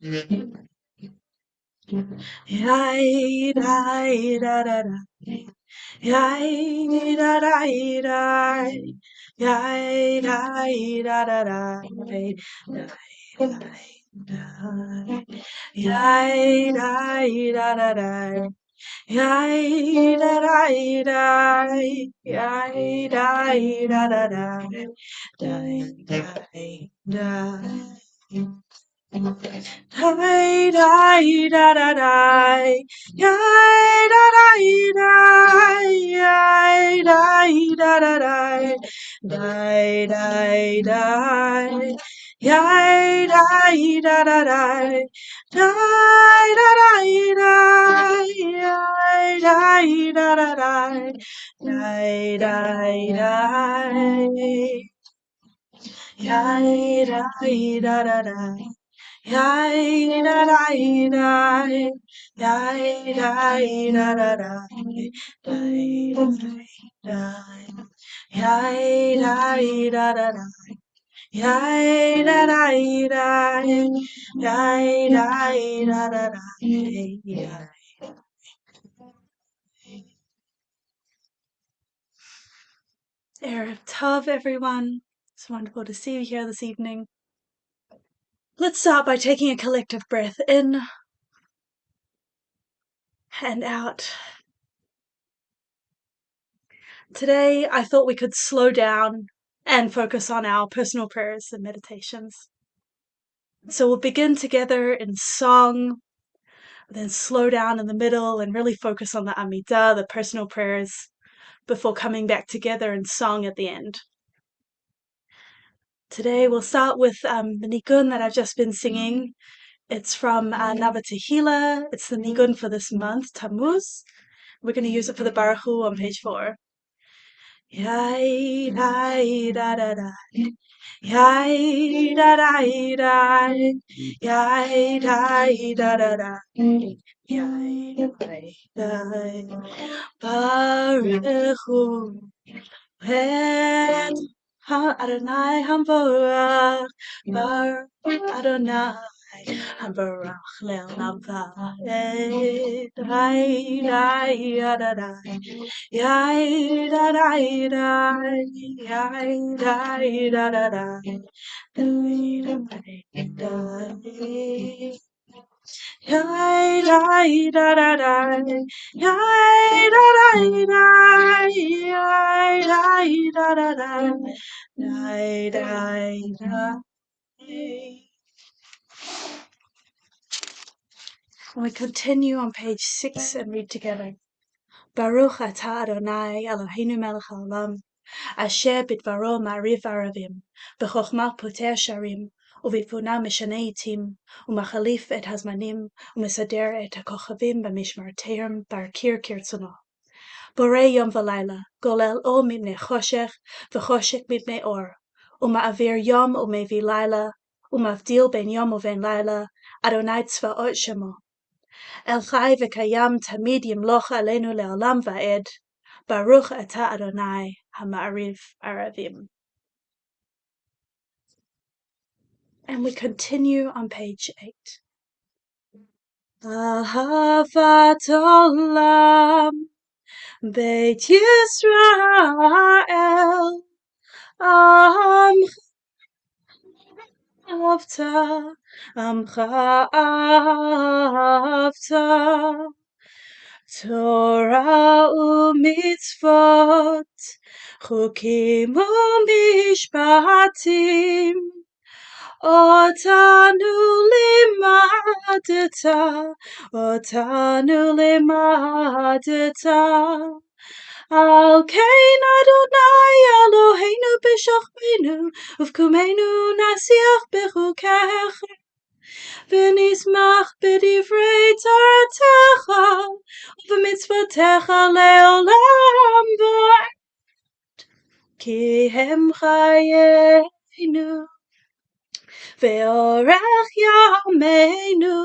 Yai da da da da. Yai da da da. Yai da da da. Yai da da da. Yai da da da. Yai da da da. Da. Hi, da, da, da, da. Yay, da, da, da. Yay, da, da, da, da. Da, da, da. Yay, da, da, da, da. Da, da, da, da. Yay, da, da, da, da. Da, da, da. Yay, da, da, da. Yay da da da, yay da da da, yay da yay da da da, yay da da da, yay da da da. Erev Tov, everyone. It's wonderful to see you here this evening. Let's start by taking a collective breath in and out. Today, I thought we could slow down and focus on our personal prayers and meditations. So we'll begin together in song, then slow down in the middle and really focus on the Amidah, the personal prayers, before coming back together in song at the end. Today we'll start with the Nigun that I've just been singing. It's from Nava Tehillah. It's the Nigun for this month, Tammuz. We're going to use it for the Baruch Hu on page 4. Yai, da, da, da, da. Yai, da, da, da. Yai, da, da, da. Yai, da, Baruch Hu et Adonai Hamvorach, Baruch Adonai Hamvorach Le'olam Va'ed. Yai, da, da, da. Yai, da, da, da. Yai, da, da, da. Yai, da, da, da. Yai, da, da, da. Yai, da, da, da. Yai, da. And we continue on page 6 and read together. Baruch atah Adonai Eloheinu melech haolam, asher bidvaro ma'ariv aravim, b'chokhmah poter sharim, ובתבונה משנה עתים, ומחליף את הזמנים, ומסדר את הכוכבים במשמרתיהם, בהכיר כרצונו. בורא יום ולילה, גולל אור מפני חושך, וחושך מפני אור, ומעביר יום ומביא לילה, ומבדיל בין יום ובין לילה, אדוני צבאות שמו. אל חי וקיים תמיד ימלוך עלינו לעולם ועד, ברוך אתה אדוני המעריב ערבים. And we continue on page 8. Ahavat olam, Beit Yisrael, Amcha ahavta, Torah u'mitzvot, Chukim u'mishpatim, Otanu limadata, Al kein Adonai Eloheinu b'shachbenu, uvkumenu nasiach b'chukecha, v'nismach b'divrei Toratecha, u'b'mitzvotecha le'olam va'ed, ki hem chayenu, ve'orech yameinu,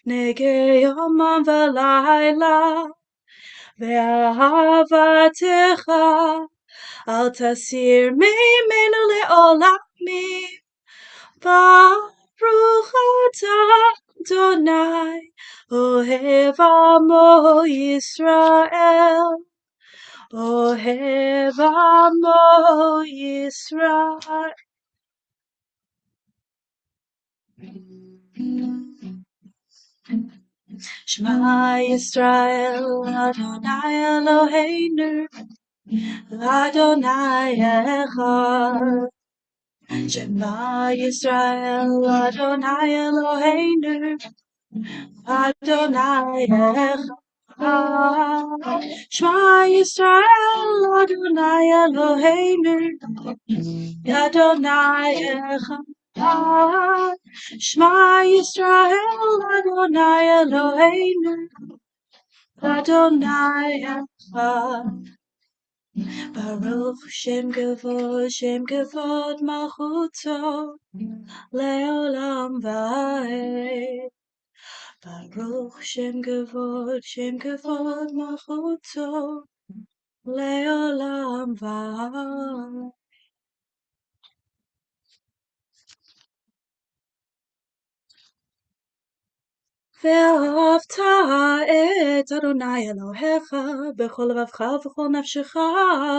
nege yomam v'layla, ve'ahavatecha, al tasir meimenu le'olam me. Baruch atah Adonai, Ohev Amo Yisrael. Ohev Amo Yisrael. Shema Yisrael, Adonai Eloheinu, Adonai Echad. Shema Yisrael, Adonai Eloheinu, Adonai Echad. Shema Yisrael, Adonai Eloheinu, Adonai Echad. Shema Yisrael, Adonai Eloheinu, Adonai Echad. Baruch Shem Kavod Malchuto Leolam Vaed. Baruch Shem Kavod Malchuto Leolam Vaed. ואהבת את אדוני אלוהיך בכל לבבך ובכל נפשך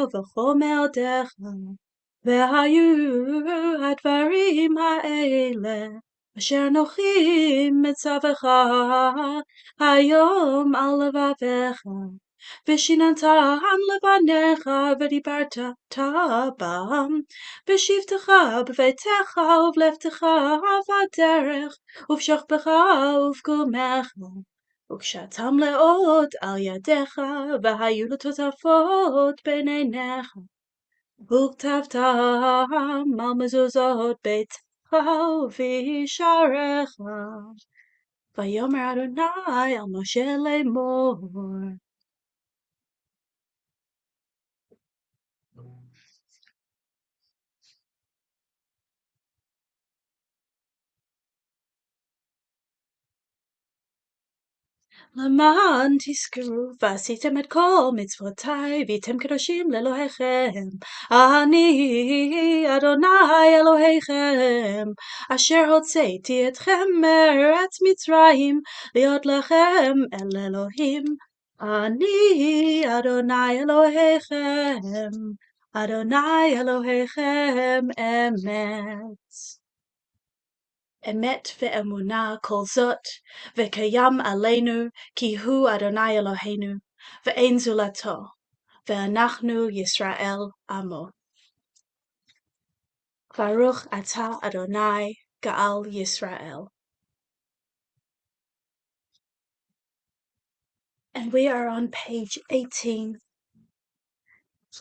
ובכל מאודיך. והיו הדברים האלה אשר אנוכי מצווך היום על לבביך, ושיננתם לבניך ודיברת בם, בשבתך בביתך ובלבתך בדרך ובשוכבך ובקומך, וקשרתם לאות על ידיך, והיו לטוטפות בין עיניך. וכתבתם על מזוזות ביתך ובשעריך. ויאמר אדוני אל משה לאמור. למען תזכרו ועשיתם את כל מצוותיי והייתם קדושים לאלוהיכם. אני אדוני אלוהיכם אשר הוצאתי אתכם מארץ מצרים להיות לכם אל אלוהים. אני אדוני אלוהיכם, אדוני אלוהיכם אמת. אמת ואמונה כל זאת, וקיים עלינו, כי הוא אדוני אלוהינו, ואין זולתו, ואנחנו ישראל עמו. ברוך אתה אדוני, גאל ישראל. And we are on page 18.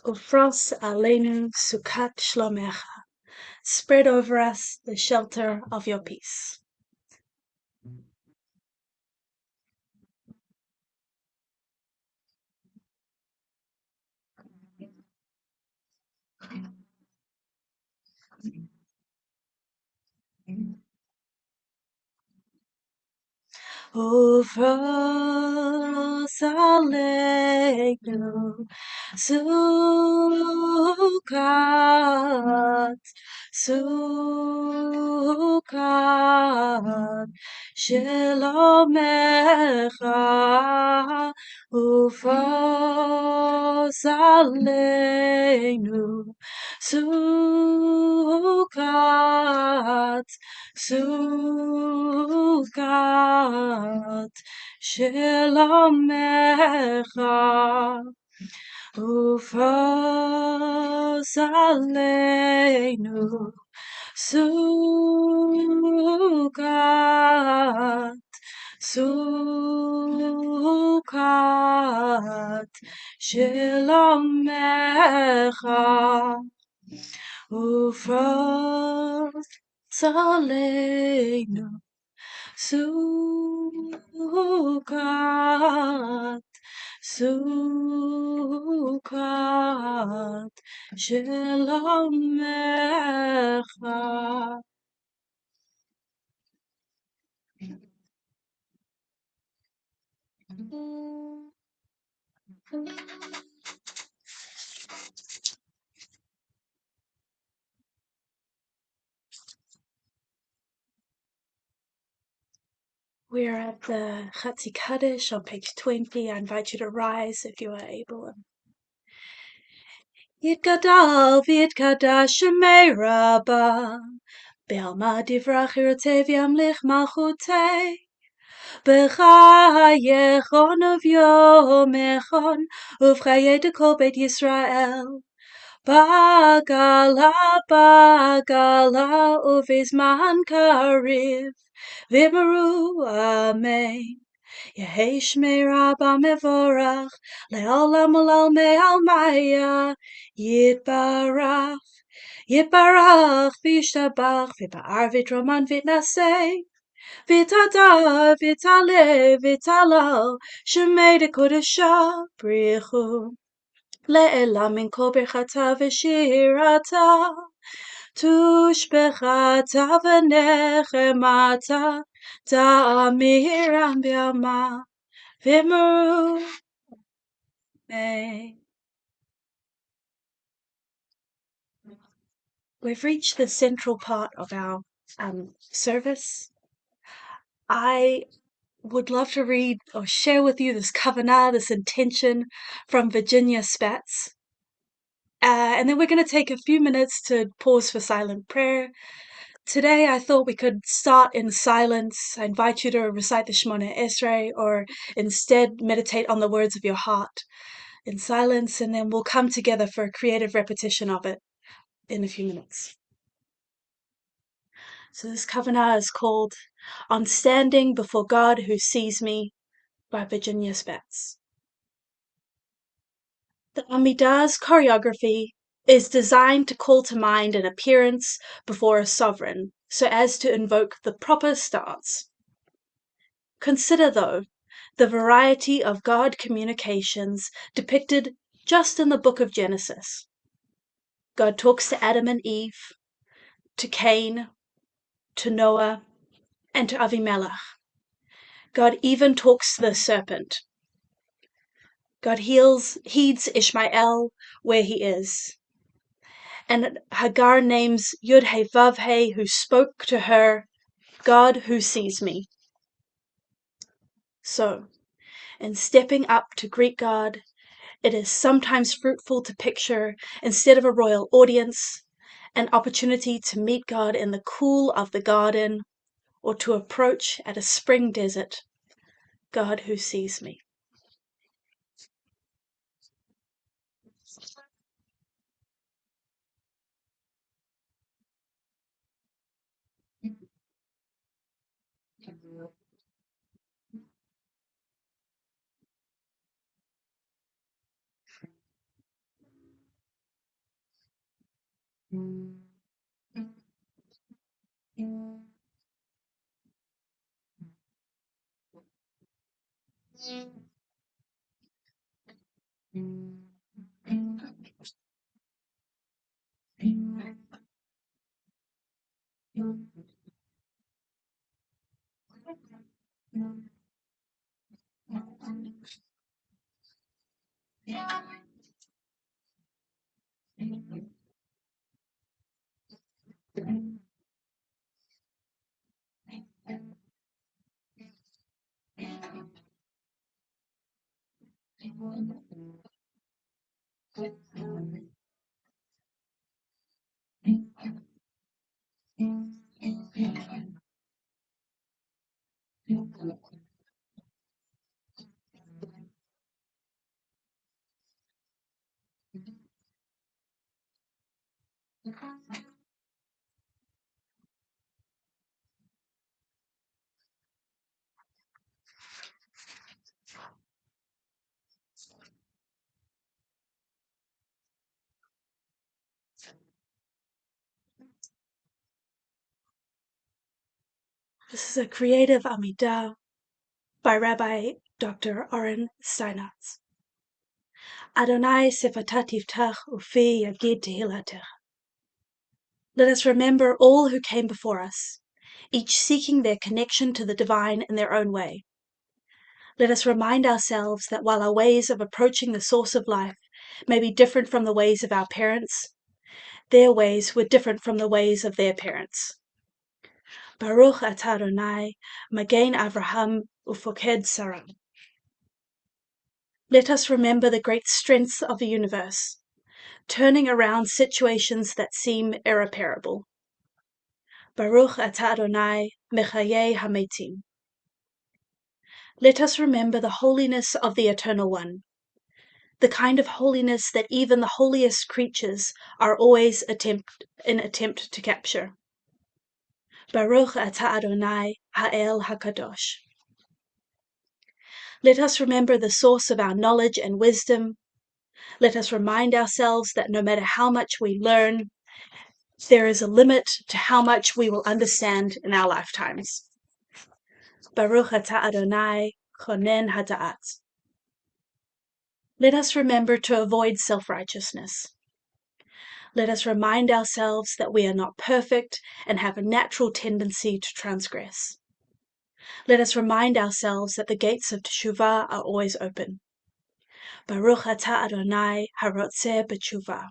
Ufros aleinu sukat shlomecha. Spread over us the shelter of your peace. Ufros aleinu sukat, sukat shlomecha. Ufros aleinu sukat, sukat shlomecha. Ufros aleinu sukat, sukat shlomecha. Ufros aleinu sukat, sukat shlomecha. We're at the Chatzi Kaddish on page 20. I invite you to rise if you are able. Yitgadal v'yitkadash shemei Rabbah, Be'alma divrach yirtei v'yamlich malchutei, B'chayechon uv'yomechon, uv'chayei dekol Beit Yisrael, Bagala, bagala, uv'izman kariv, v'imru amen. Yehei shmei Rabbah mevorach, le'olam olal me'almaya, yitbarach, yitbarach, v'yishtabach, v'ba'ar v'troman v'naseh, v'tadar, v'taleh, v'talal, shemei dekodesha, brichu, le'elam min kol birchata v'shirata, tushbechata v'nechemata, ta'amiram b'yama, v'imru me. We've reached the central part of our service. I would love to read or share with you this kavanah, this intention from Virginia Spatz. And then we're going to take a few minutes to pause for silent prayer. Today, I thought we could start in silence. I invite you to recite the Shemona Esrei or instead meditate on the words of your heart in silence, and then we'll come together for a creative repetition of it in a few minutes. So this kavanah is called On Standing Before God Who Sees Me by Virginia Spatz. The Amidah's choreography is designed to call to mind an appearance before a sovereign so as to invoke the proper stance. Consider, though, the variety of God communications depicted just in the book of Genesis. God talks to Adam and Eve, to Cain, to Noah, and to Avimelech. God even talks to the serpent. God heeds Ishmael where he is. And Hagar names Yud-He-Vav-He, who spoke to her, God who sees me. So, in stepping up to greet God, it is sometimes fruitful to picture, instead of a royal audience, an opportunity to meet God in the cool of the garden, or to approach at a spring desert, God who sees me. This is a creative Amidah by Rabbi Dr. Oren Steinatz. Adonai sefatativ tach ufi yagid tehilatech. Let us remember all who came before us, each seeking their connection to the divine in their own way. Let us remind ourselves that while our ways of approaching the source of life may be different from the ways of our parents, their ways were different from the ways of their parents. Baruch atah Adonai, Magen Avraham ufoked Sarah. Let us remember the great strengths of the universe, turning around situations that seem irreparable. Baruch atah Adonai, Mechayeh Hametim. Let us remember the holiness of the Eternal One, the kind of holiness that even the holiest creatures are always attempt to capture. Baruch atah Adonai, Ha'el HaKadosh. Let us remember the source of our knowledge and wisdom. Let us remind ourselves that no matter how much we learn, there is a limit to how much we will understand in our lifetimes. Baruch atah Adonai, Chonen Hada'at. Let us remember to avoid self-righteousness. Let us remind ourselves that we are not perfect and have a natural tendency to transgress. Let us remind ourselves that the gates of teshuvah are always open. Baruch atah Adonai, Harotzeh b'teshuvah.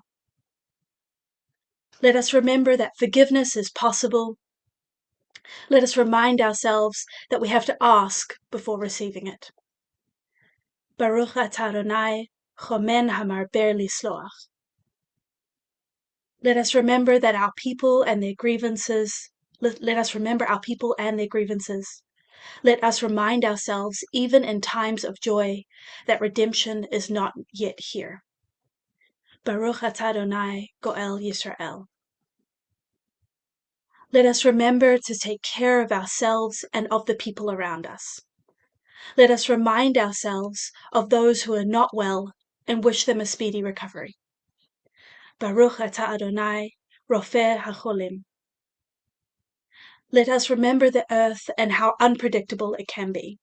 Let us remember that forgiveness is possible. Let us remind ourselves that we have to ask before receiving it. Baruch atah Adonai, Chomen hamarber lisloach. Let us remember that our people and their grievances. Let us remember our people and their grievances. Let us remind ourselves, even in times of joy, that redemption is not yet here. Baruch atah Adonai, Goel Yisrael. Let us remember to take care of ourselves and of the people around us. Let us remind ourselves of those who are not well and wish them a speedy recovery. Baruch atah Adonai, Rofeh HaCholim. Let us remember the earth and how unpredictable it can be.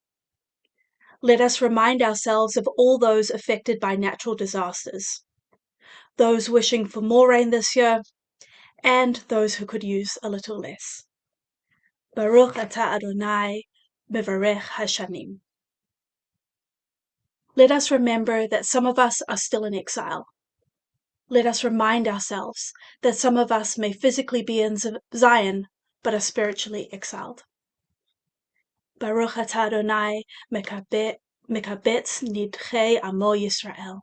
Let us remind ourselves of all those affected by natural disasters, those wishing for more rain this year, and those who could use a little less. Baruch atah Adonai, Mevarech Hashanim. Let us remember that some of us are still in exile. Let us remind ourselves that some of us may physically be in Zion, but are spiritually exiled. Baruch atah Adonai, Mekabetz Nidchei Amo Yisrael.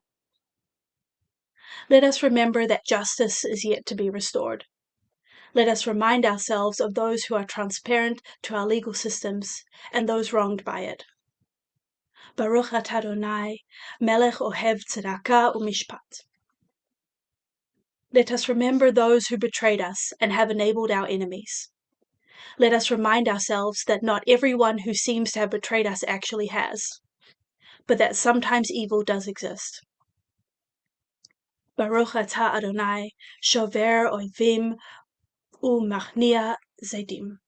Let us remember that justice is yet to be restored. Let us remind ourselves of those who are transparent to our legal systems and those wronged by it. Baruch atah Adonai, Melech Ohev Tzedakah u'Mishpat. Let us remember those who betrayed us and have enabled our enemies. Let us remind ourselves that not everyone who seems to have betrayed us actually has, but that sometimes evil does exist. Baruch atah Adonai, Shover Oivim u'Machnia Zedim.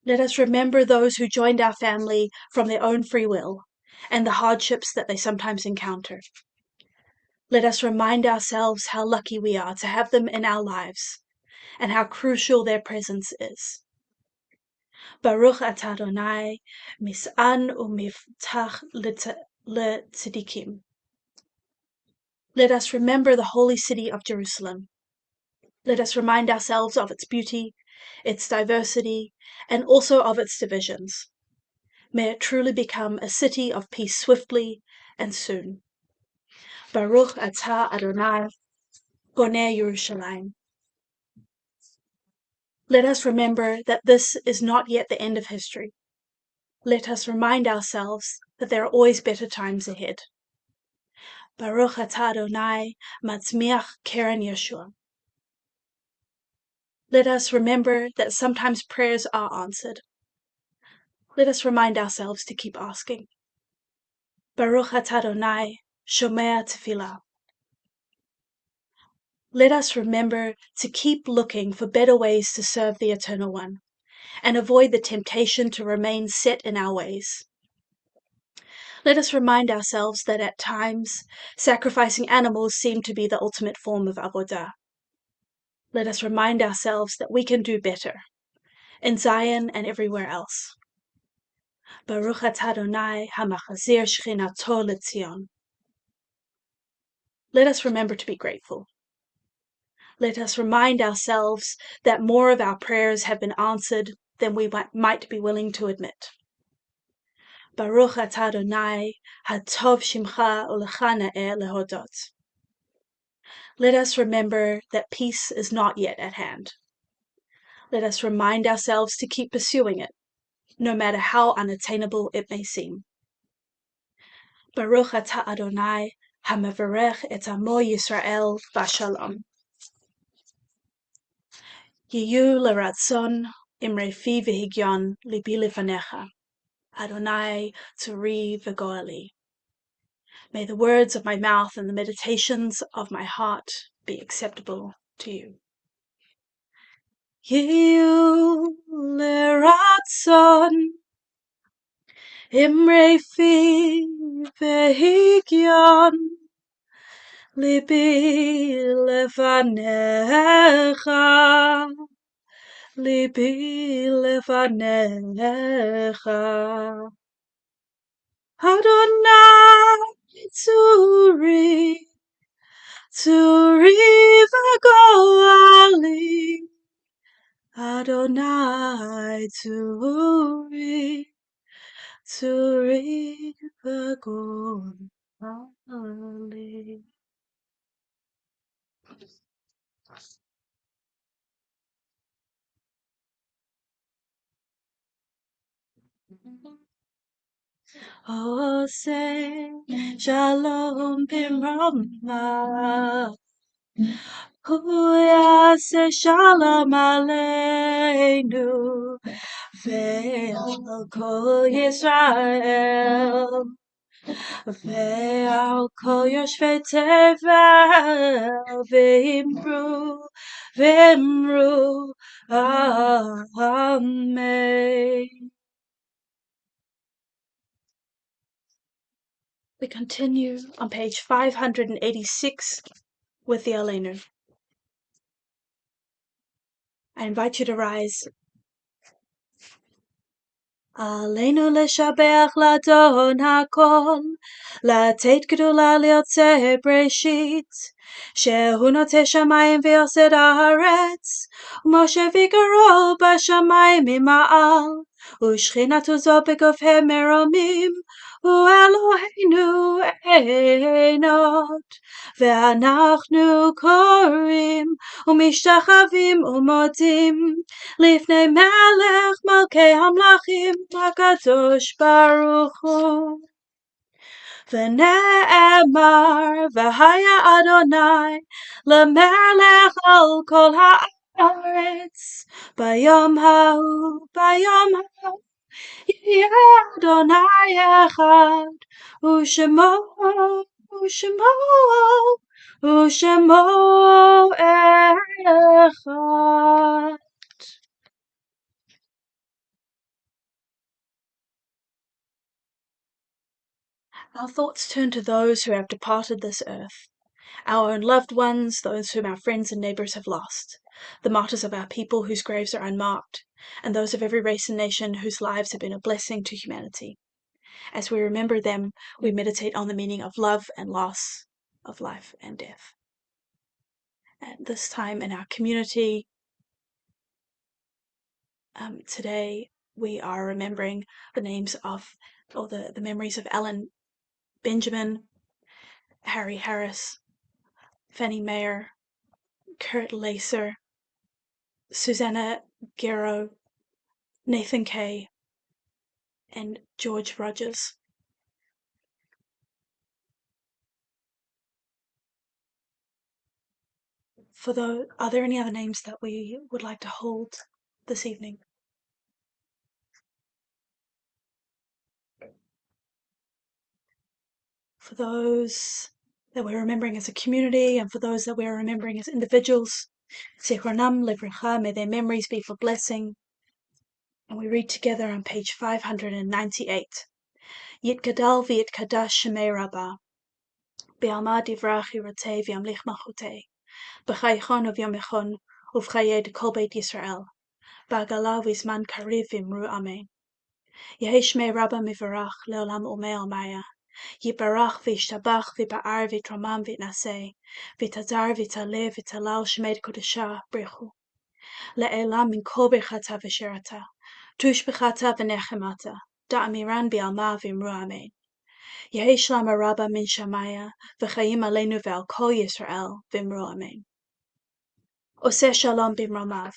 Let us remember those who joined our family from their own free will and the hardships that they sometimes encounter. Let us remind ourselves how lucky we are to have them in our lives and how crucial their presence is. Baruch atah Adonai, Mis'an u'Miftach le'Tzedikim. Let us remember the holy city of Jerusalem. Let us remind ourselves of its beauty, its diversity, and also of its divisions. May it truly become a city of peace swiftly and soon. Baruch atah Adonai, Bonei Yerushalayim. Let us remember that this is not yet the end of history. Let us remind ourselves that there are always better times ahead. Baruch atah Adonai, Matzmiach Keren Yeshua. Let us remember that sometimes prayers are answered. Let us remind ourselves to keep asking. Baruch atah Adonai, Shomea Tefillah. Let us remember to keep looking for better ways to serve the Eternal One and avoid the temptation to remain set in our ways. Let us remind ourselves that at times, sacrificing animals seem to be the ultimate form of avodah. Let us remind ourselves that we can do better, in Zion and everywhere else. Baruch atah Adonai, hamachazir shechinato leTzion. Let us remember to be grateful. Let us remind ourselves that more of our prayers have been answered than we might be willing to admit. Baruch atah Adonai, hatov shimcha ulecha na'eh lehodot. Let us remember that peace is not yet at hand. Let us remind ourselves to keep pursuing it, no matter how unattainable it may seem. Baruch atah Adonai, hamavarech et amo Yisrael v'shalom. Yiyu l'ratzon imre fi v'higyon libi lefanecha. Adonai tzuri v'goali. May the words of my mouth and the meditations of my heart be acceptable to you. Yiyu l'ratzon imre fi v'higyon libi lefanecha. Libi lefanecha. Adonai tzuri v'goali. Adonai tzuri v'goali. Oh, say shalom b'mrama. Hu yaseh shalom aleinu ve'al kol Yisrael ve'al kol yoshvei tevel v'imru amen. We continue on page 586 with the Aleinu. I invite you to rise. Aleinu leshabeach ladon hakol, לתת גדולה ליוצא בראשית, שהוא נוטה שמיים ועושה את הארץ, ומשה ויגרו בשמיים ממעל, ושכינתו זו בגופי מרומים, הוא אלוהינו עינות, ואנחנו קוראים ומשתחווים ומודים לפני מלך מלכי המלכים הקדוש ברוך הוא. ונאמר והיה אדוני למלך על כל הארץ ביום ההוא יהיה אדוני אחד ושמו אחד. Our thoughts turn to those who have departed this earth, our own loved ones, those whom our friends and neighbours have lost, the martyrs of our people whose graves are unmarked, and those of every race and nation whose lives have been a blessing to humanity. As we remember them, we meditate on the meaning of love and loss, of life and death. At this time in our community, today we are remembering the names of, or the memories of Alan Benjamin, Harry Harris, Fanny Mayer, Kurt Lacer, Susanna Guerrero, Nathan Kay, and George Rogers. Are there any other names that we would like to hold this evening? For those that we're remembering as a community and for those that we're remembering as individuals, Zichronam Livracha, may their memories be for blessing. And we read together on page 598. Yitgadal v'yitkadash shemei Rabbah, be'alma divrach yiratei v'yamlich malchutei, b'chaychon uvyomechon uv'chayed kol beit Yisrael, ba'gala v'zman kariv v'imru amen. Yehi shmei Rabbah mivarach le'olam umei almaya, Yibarach v'yishtabach v'ba'ar v'yitramam v'yitnaseh v'yitazar v'yitaleh v'yitalal shemed kodeshah brichu le'elam min kol birchata v'shirata tush b'chata v'nechemata da'amiran bi'alma v'imru amen. Yehi shlam araba min shamaya v'chayim aleinu ve'al kol Yisrael v'imru amen. Oseh shalom b'mromav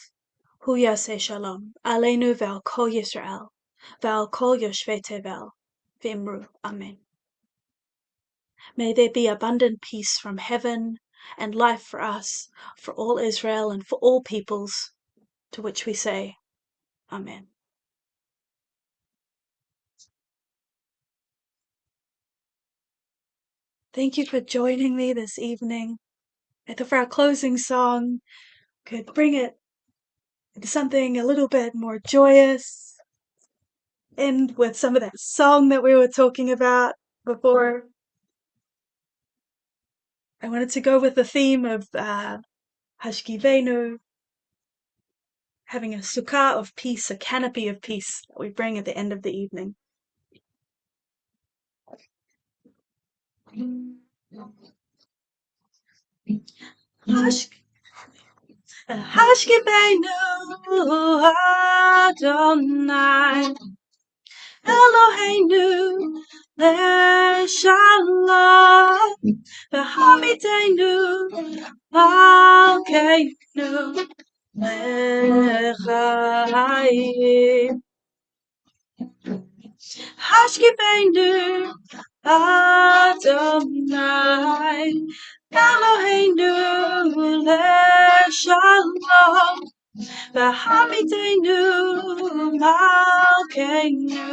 hu yaseh shalom aleinu ve'al kol Yisrael ve'al kol yoshvei tevel v'imru amen. May there be abundant peace from heaven and life for us, for all Israel and for all peoples, to which we say, Amen. Thank you for joining me this evening. I thought for our closing song, could bring it into something a little bit more joyous, end with some of that song that we were talking about before. I wanted to go with the theme of Hashkivenu, having a sukkah of peace, a canopy of peace that we bring at the end of the evening. Hashkivenu Adonai Eloheinu leShalom v'hamidenu malkeinu lechaim. Hashkivenu Adonai Eloheinu leShalom v'hamidenu malkeinu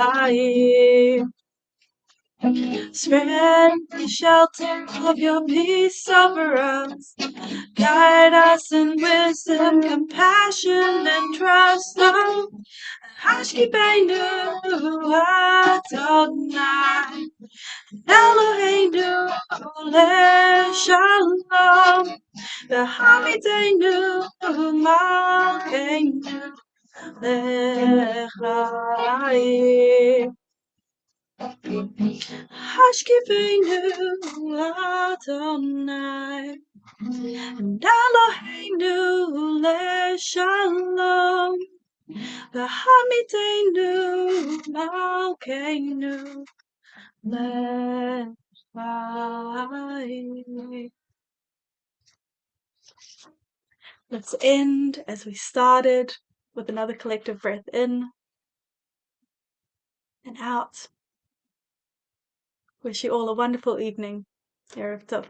lechaim. Spread the shelter of your peace over us. Guide us in wisdom, compassion, and trust. Oh, Hashkivenu Adonai Eloheinu leShalom v'hamidenu malkeinu lechaim. Hashkivenu Adonai and Eloheinu leShalom v'hamidenu malkeinu lechaim. Let's end as we started with another collective breath in and out. Wish you all a wonderful evening. Erev Tov.